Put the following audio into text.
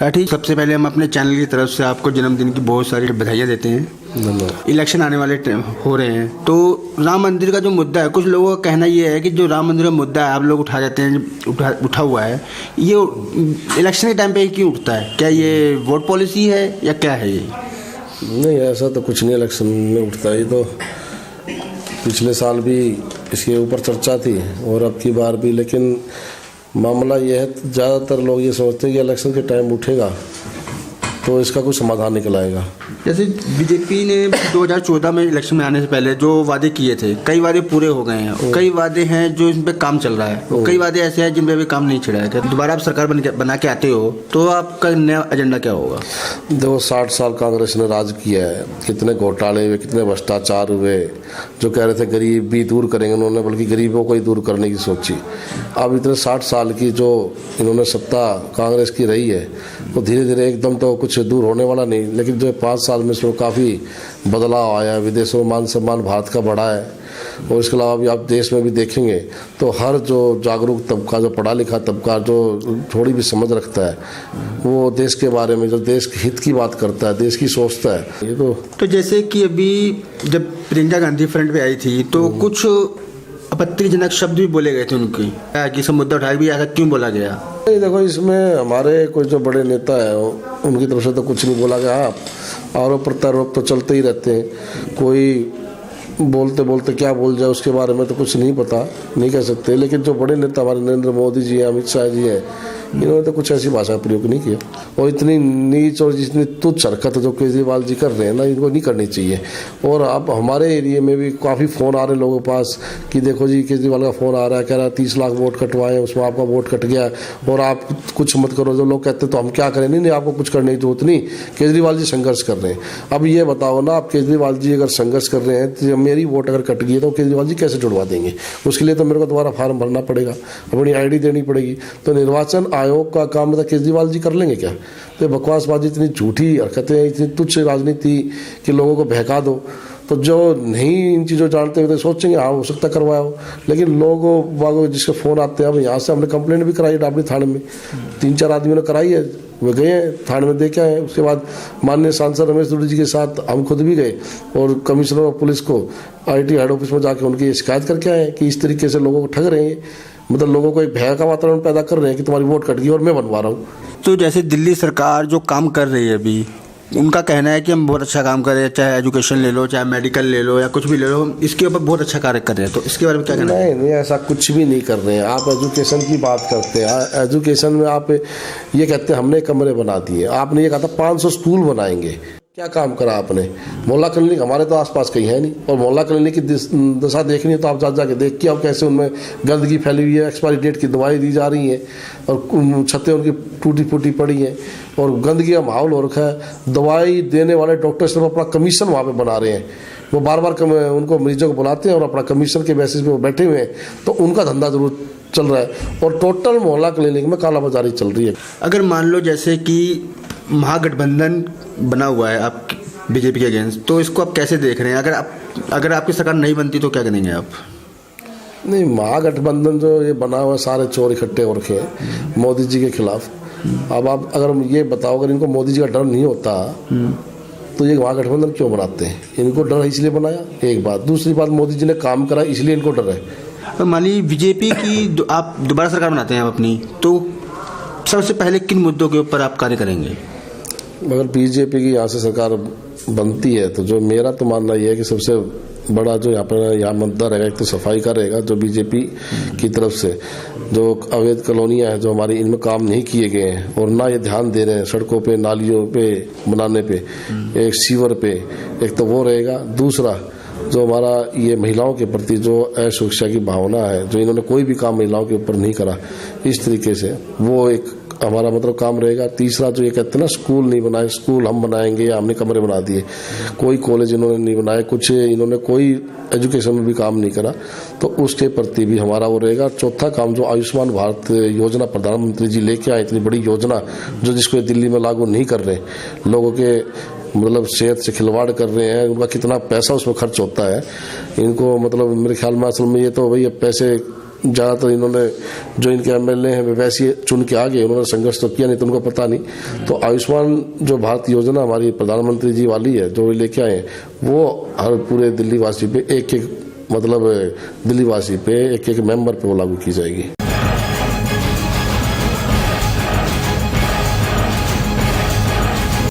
राठी, सबसे पहले हम अपने चैनल की तरफ से आपको जन्मदिन की बहुत सारी बधाइयाँ देते हैं। इलेक्शन आने वाले हो रहे हैं, तो राम मंदिर का जो मुद्दा है, कुछ लोगों का कहना ये है कि जो राम मंदिर का मुद्दा है आप लोग उठा जाते हैं, उठा हुआ है, ये इलेक्शन के टाइम पे क्यों उठता है? क्या ये वोट पॉलिसी है या क्या है ये? नहीं, ऐसा तो कुछ नहीं इलेक्शन में उठता है। तो पिछले साल भी इसके ऊपर चर्चा थी और अब की बार भी, लेकिन मामला ये है, ज़्यादातर लोग ये सोचते हैं कि इलेक्शन के टाइम उठेगा तो इसका कुछ समाधान निकल आएगा। जैसे बीजेपी ने 2014 में इलेक्शन में आने से पहले जो वादे किए थे, कई वादे पूरे हो गए हैं, कई वादे हैं जो इन पे काम चल रहा है, कई वादे ऐसे हैं जिन पे अभी काम नहीं छिड़ा है। दोबारा आप सरकार बना के आते हो तो आपका नया एजेंडा क्या होगा? देखो, 60 साल कांग्रेस ने राज किया है, कितने घोटाले हुए, कितने भ्रष्टाचार हुए। जो कह रहे थे गरीब भी दूर करेंगे, उन्होंने बल्कि गरीबों को ही दूर करने की सोची। अब इतने 60 साल की जो इन्होंने सत्ता कांग्रेस की रही है, वो धीरे धीरे एकदम तो कुछ दूर होने वाला नहीं, लेकिन जो 5 साल में इसमें काफ़ी बदलाव आया है। विदेशों में मान सम्मान भारत का बढ़ा है, और इसके अलावा भी आप देश में भी देखेंगे तो हर जो जागरूक तबका, जो पढ़ा लिखा तबका, जो थोड़ी भी समझ रखता है, वो देश के बारे में, जो देश के हित की बात करता है, देश की सोचता है। ये तो जैसे कि अभी जब प्रियंका गांधी फ्रंट पे आई थी तो कुछ आपत्तिजनक शब्द भी बोले गए थे उनकी, कि सब मुद्दा उठाया भी, ऐसा क्यों बोला गया? नहीं, देखो, इसमें हमारे कोई जो बड़े नेता है उनकी तरफ से तो कुछ नहीं बोला गया। आरोप प्रत्यारोप तो चलते ही रहते हैं, कोई बोलते बोलते क्या बोल जाए उसके बारे में तो कुछ नहीं पता, नहीं कह सकते। लेकिन जो बड़े नेता हमारे नरेंद्र मोदी जी हैं, अमित शाह जी हैं, इन्होंने तो कुछ ऐसी भाषा प्रयोग नहीं किया। और इतनी नीच और जितनी तुच्छ हरकत जो केजरीवाल जी कर रहे हैं ना, इनको नहीं करनी चाहिए। और अब हमारे एरिया में भी काफ़ी फ़ोन आ रहे हैं लोगों के पास कि देखो जी, केजरीवाल का फ़ोन आ रहा है, कह रहा है 30 लाख वोट कटवाएं, उसमें आपका वोट कट गया और आप कुछ मत करो। जो लोग कहते हैं तो हम क्या करें? नहीं, आपको कुछ करने की जरूरत नहीं, केजरीवाल जी संघर्ष कर रहे हैं। अब ये बताओ ना, आप केजरीवाल जी अगर संघर्ष कर रहे हैं तो मेरी वोट अगर कट गई तो केजरीवाल जी कैसे जुड़वा देंगे? उसके लिए तो मेरे को दोबारा फॉर्म भरना पड़ेगा, अपनी ID देनी पड़ेगी। तो निर्वाचन आयोग का काम मतलब केजरीवाल जी कर लेंगे क्या? तो बकवासबाजी, इतनी झूठी हरकतें, इतनी तुच्छ राजनीति कि लोगों को बहका दो। तो जो नहीं इन चीज़ों जानते हुए तो सोचेंगे हाँ हो सकता करवाया हो, लेकिन लोगों बागों जिसके फ़ोन आते हैं, अब यहाँ से हमने कंप्लेंट भी कराई डाबरी थाने में, 3-4 आदमियों ने कराई है, वे गए हैं थाने में, देखे आए। उसके बाद माननीय सांसद रमेश दुबे जी के साथ हम खुद भी गए और कमिश्नर ऑफ पुलिस को IT हेड ऑफिस में जाके उनकी शिकायत करके आए कि इस तरीके से लोगों को ठग रहे हैं, मतलब लोगों को एक भय का वातावरण पैदा कर रहे हैं कि तुम्हारी वोट कट गई और मैं बनवा रहा हूँ। तो जैसे दिल्ली सरकार जो काम कर रही है अभी, उनका कहना है कि हम बहुत अच्छा काम कर रहे हैं, चाहे एजुकेशन ले लो, चाहे मेडिकल ले लो, या कुछ भी ले लो, इसके ऊपर बहुत अच्छा कार्य कर रहे हैं। तो इसके बारे में क्या कहना है? नहीं, ऐसा कुछ भी नहीं कर रहे हैं। आप एजुकेशन की बात करते हैं, एजुकेशन में आप ये कहते हैं हमने कमरे बना दिए, आपने ये कहा था 500 स्कूल बनाएंगे। क्या काम करा आपने? मोहल्ला क्लिनिक हमारे तो आसपास कहीं है नहीं, और मोहल्ला क्लिनिक की दशा देखनी है तो आप जाके देख के, अब कैसे उनमें गंदगी फैली हुई है, एक्सपायरी डेट की दवाई दी जा रही हैं, और छतें उनकी टूटी फूटी पड़ी हैं, और गंदगी का माहौल हो रखा है। दवाई देने वाले डॉक्टर सिर्फ अपना कमीशन वहाँ पे बना रहे हैं, वो बार बार उनको मरीजों को बुलाते हैं और अपना कमीशन के बेसिस पे वो बैठे हुए हैं, तो उनका धंधा जरूर चल रहा है, और टोटल मोहल्ला क्लिनिक में कालाबाजारी चल रही है। अगर मान लो जैसे कि महागठबंधन बना हुआ है आप बीजेपी के अगेंस्ट, तो इसको आप कैसे देख रहे हैं? अगर आपकी सरकार नहीं बनती तो क्या करेंगे आप? नहीं, महागठबंधन जो ये बना हुआ, सारे चोर इकट्ठे हो रखे हैं मोदी जी के खिलाफ। अब आप अगर ये बताओ, अगर इनको मोदी जी का डर नहीं होता तो ये महागठबंधन क्यों बनाते हैं? इनको डर है इसलिए बनाया, एक बात। दूसरी बात, मोदी जी ने काम करा इसलिए इनको डर है। मान लीजिए बीजेपी की आप दोबारा सरकार बनाते हैं आप अपनी, तो सबसे पहले किन मुद्दों के ऊपर आप कार्य करेंगे? अगर बीजेपी की यहाँ से सरकार बनती है तो जो मेरा तो मानना यह है कि सबसे बड़ा जो यहाँ मुद्दा रहेगा, एक तो सफाई का रहेगा, जो बीजेपी की तरफ से जो अवैध कॉलोनियाँ हैं जो हमारी, इनमें काम नहीं किए गए हैं और ना ये ध्यान दे रहे हैं सड़कों पे, नालियों पे बनाने पे, एक सीवर पे, एक तो वो रहेगा। दूसरा, जो हमारा ये महिलाओं के प्रति जो असुरक्षा की भावना है, जो इन्होंने कोई भी काम महिलाओं के ऊपर नहीं करा इस तरीके से, वो एक हमारा मतलब काम रहेगा। तीसरा, जो ये कहते हैं ना स्कूल नहीं बनाए, स्कूल हम बनाएंगे या हमने कमरे बना दिए, कोई कॉलेज इन्होंने नहीं बनाए, कुछ इन्होंने कोई एजुकेशन में भी काम नहीं करा, तो उसके प्रति भी हमारा वो रहेगा। चौथा काम, जो आयुष्मान भारत योजना प्रधानमंत्री जी लेके आए, इतनी बड़ी योजना जो जिसको दिल्ली में लागू नहीं कर रहे, लोगों के मतलब सेहत से खिलवाड़ कर रहे हैं, उनका कितना पैसा उसमें खर्च होता है। इनको मतलब मेरे ख्याल में असल में ये तो भाई पैसे ज़्यादातर इन्होंने जो इनके एमएलए हैं वे वैसे चुन के आ गए, उन्होंने संघर्ष तो किया नहीं तो उनको पता नहीं। तो आयुष्मान जो भारत योजना हमारी प्रधानमंत्री जी वाली है जो लेके आए हैं, वो हर पूरे दिल्ली वासी पे एक मतलब दिल्ली वासी पे एक मेंबर पे वो लागू की जाएगी।